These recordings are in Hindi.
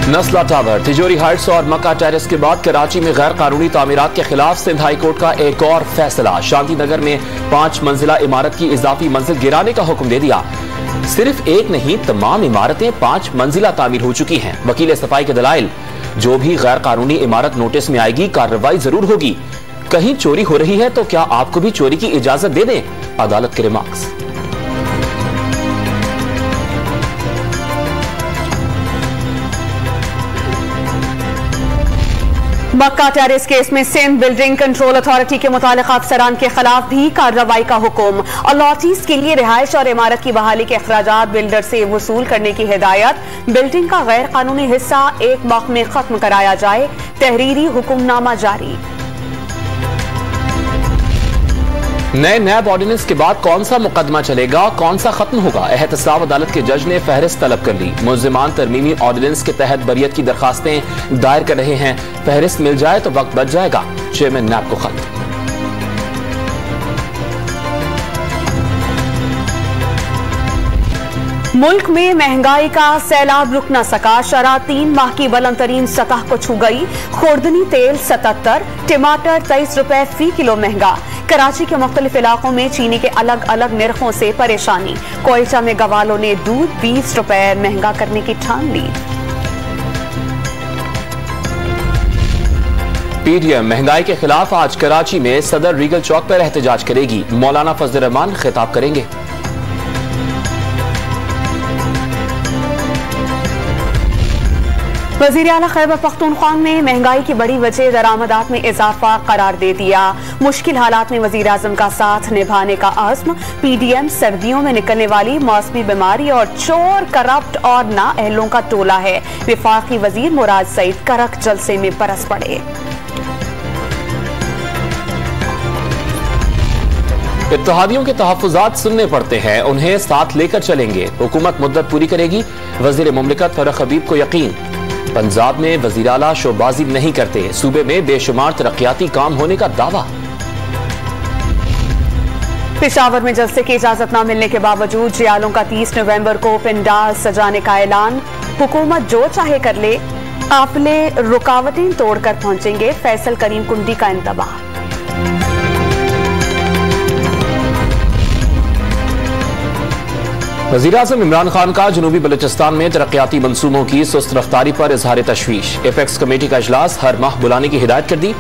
नस्ला टावर, तिजोरी हाइट्स और मक्का टेरेस के बाद कराची में गैर कानूनी तामीरात के खिलाफ सिंध हाई कोर्ट का एक और फैसला। शांति नगर में 5 मंजिला इमारत की इजाफी मंजिल गिराने का हुक्म दे दिया। सिर्फ एक नहीं, तमाम इमारतें 5 मंजिला तामीर हो चुकी हैं। वकील सफाई के दलाइल, जो भी गैर कानूनी इमारत नोटिस में आएगी कार्रवाई जरूर होगी। कहीं चोरी हो रही है तो क्या आपको भी चोरी की इजाजत दे दें? अदालत के रिमार्क्स। मक्का टेरेस केस में सिंध बिल्डिंग कंट्रोल अथॉरिटी के मुतालिका अफसरान के खिलाफ भी कार्रवाई का हुक्म। अलॉटीज के लिए रिहाइश और इमारत की बहाली के अखराजात बिल्डर से वसूल करने की हिदायत। बिल्डिंग का गैर कानूनी हिस्सा 1 माह में खत्म कराया जाए। तहरीरी हुक्मनामा जारी। नए नैब ऑर्डिनेंस के बाद कौन सा मुकदमा चलेगा, कौन सा खत्म होगा? एहतसाब अदालत के जज ने फहरिस्त तलब कर ली। मुल्जिमान तरमीमी ऑर्डिनेंस के तहत बरियत की दरखास्तें दायर कर रहे हैं। फहरिस्त मिल जाए तो वक्त बच जाएगा। चेयरमैन नैब को खत। मुल्क में महंगाई का सैलाब रुक न सका। शरह 3 माह की बुलंद तरीन सतह को छू गई। खुर्दनी तेल 77, टमाटर 23 रुपए फी किलो महंगा। कराची के मुख्तलिफ इलाकों में चीनी के अलग अलग निर्खों से परेशानी। कोयटा में गवालों ने दूध 20 रुपए महंगा करने की ठान ली। पीडीएम महंगाई के खिलाफ आज कराची में सदर रीगल चौक पर एहतजाज करेगी। मौलाना फजल रहमान खिताब करेंगे। वज़ीर आला खैबर पख्तूनख्वा ने महंगाई की बड़ी वजह दरामदात में इजाफा करार दे दिया। मुश्किल हालात में वज़ीर आज़म का साथ निभाने का अज़्म। पीडीएम सर्दियों में निकलने वाली मौसमी बीमारी और चोर, करप्ट और नाअहलों का टोला है। विफाकी वज़ीर मुराद सईद करक जलसे में बरस पड़े। इत्तेहादियों के तहफ़्फ़ुज़ात सुनने पड़ते हैं, उन्हें साथ लेकर चलेंगे। हुकूमत मुद्दत पूरी करेगी। वज़ीर मुमलिकत फरख हबीब को यकीन। पंजाब में वज़ीर आला शोबाजी नहीं करते। सूबे में बेशुमार तरक्याती काम होने का दावा। पेशावर में जलसे की इजाजत न मिलने के बावजूद जियालों का 30 नवंबर को पंडाल सजाने का ऐलान। हुकूमत जो चाहे कर ले, काफिले रुकावटें तोड़कर पहुंचेंगे। फैसल करीम कुंडी का इंतबाह। वज़ीर आज़म इमरान खान का जनूबी बलूचिस्तान में तरक्याती मंसूबों की सुस्त रफ्तारी पर इजहार तशवीश। एपेक्स कमेटी का इजलास हर माह बुलाने की हिदायत कर दी।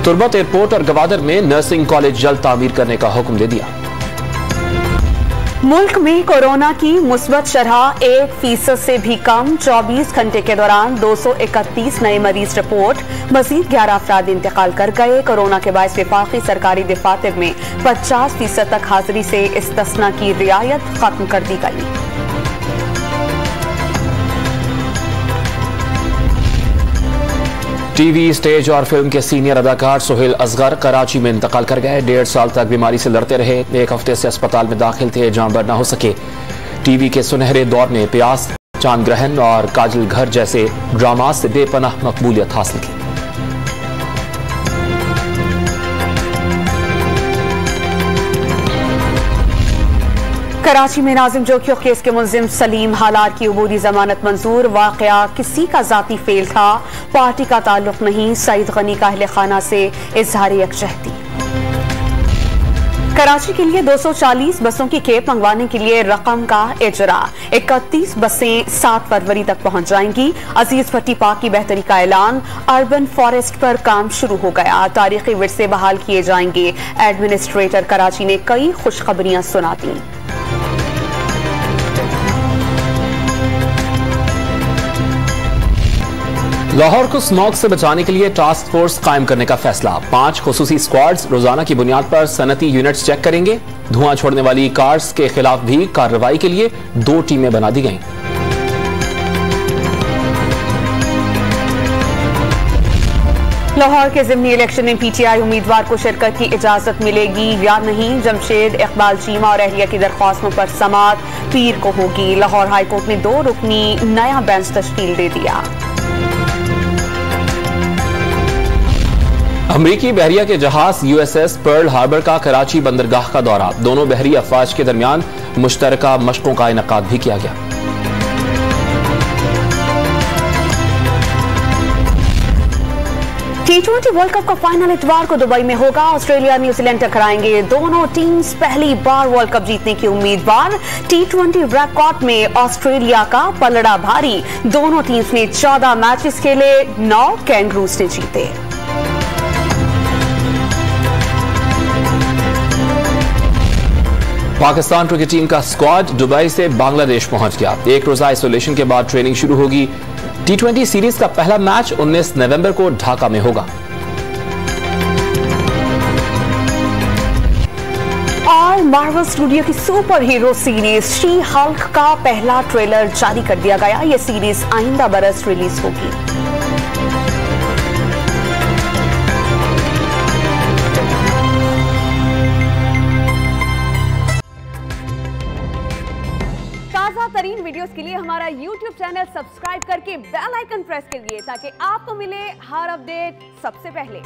तुर्बत एयरपोर्ट और गवादर में नर्सिंग कॉलेज जल्द तामीर करने का हुक्म दे दिया। मुल्क में कोरोना की मुस्बत शरह 1% से भी कम। 24 घंटे के दौरान 231 नए मरीज रिपोर्ट। मजीद 11 अफराद इंतकाल कर गए। कोरोना के बायस विफाकी सरकारी दफातर में 50% तक हाजिरी से इस्तिस्ना की रियायत खत्म कर दी गई। टीवी, स्टेज और फिल्म के सीनियर अदाकार सुहेल असगर कराची में इंतकाल कर गए। 1.5 साल तक बीमारी से लड़ते रहे। 1 हफ्ते से अस्पताल में दाखिल थे, जान बर न हो सके। टीवी के सुनहरे दौर में प्यास, चांद ग्रहण और काजल घर जैसे ड्रामा से बेपनाह मकबूलियत हासिल की। कराची में नाजिम जोखियों केस के मुलजिम सलीम हालार की अबूरी जमानत मंजूर। वाकया किसी का जाती फेल था, पार्टी का ताल्लुक नहीं। सईद गनी का अहले खाना से इजहार यकजहती। कराची के लिए 240 बसों की खेप मंगवाने के लिए रकम का इजरा। 31 बसें 7 फरवरी तक पहुंच जाएंगी। अजीज भट्टी पार्क की बेहतरी का ऐलान। अर्बन फॉरेस्ट पर काम शुरू हो गया। तारीखी विरसे बहाल किए जाएंगे। एडमिनिस्ट्रेटर कराची ने कई खुशखबरियां सुना दी। लाहौर को स्मॉग से बचाने के लिए टास्क फोर्स कायम करने का फैसला। 5 खुसूसी स्क्वाड्स रोजाना की बुनियाद पर सनती यूनिट्स चेक करेंगे। धुआं छोड़ने वाली कार्स के खिलाफ भी कार्रवाई के लिए 2 टीमें बना दी गईं। लाहौर के ज़िमनी इलेक्शन में पीटीआई उम्मीदवार को शिरकत की इजाजत मिलेगी या नहीं? जमशेद इकबाल चीमा और अहलिया की दरख्वास्तों पर समाअत पीर को होगी। लाहौर हाईकोर्ट ने 2 रुकनी नया बेंच तश्कील दे दिया। अमरीकी बहरिया के जहाज यूएसएस पर्ल हार्बर का कराची बंदरगाह का दौरा। दोनों बहरी अफवाज के दरमियान मुश्तरका मशकों का इनेकाद भी किया गया। T20 वर्ल्ड कप का फाइनल इतवार को दुबई में होगा। ऑस्ट्रेलिया न्यूजीलैंड टकराएंगे। दोनों टीम्स पहली बार वर्ल्ड कप जीतने की उम्मीदवार। T20 रिकॉर्ड में ऑस्ट्रेलिया का पलड़ा भारी। दोनों टीम्स ने 14 मैचेस खेले, 9 कैंगरूज ने जीते। पाकिस्तान क्रिकेट टीम का स्क्वाड दुबई से बांग्लादेश पहुंच गया। एक रोजा आइसोलेशन के बाद ट्रेनिंग शुरू होगी। T20 सीरीज का पहला मैच 19 नवंबर को ढाका में होगा। और मार्वल स्टूडियो की super hero series she Hulk का पहला ट्रेलर जारी कर दिया गया। यह सीरीज आइंदा बरस रिलीज होगी। ताजा तरीन वीडियोस के लिए हमारा YouTube चैनल सब्सक्राइब करके बेल आइकन प्रेस कीजिए ताकि आपको मिले हर अपडेट सबसे पहले।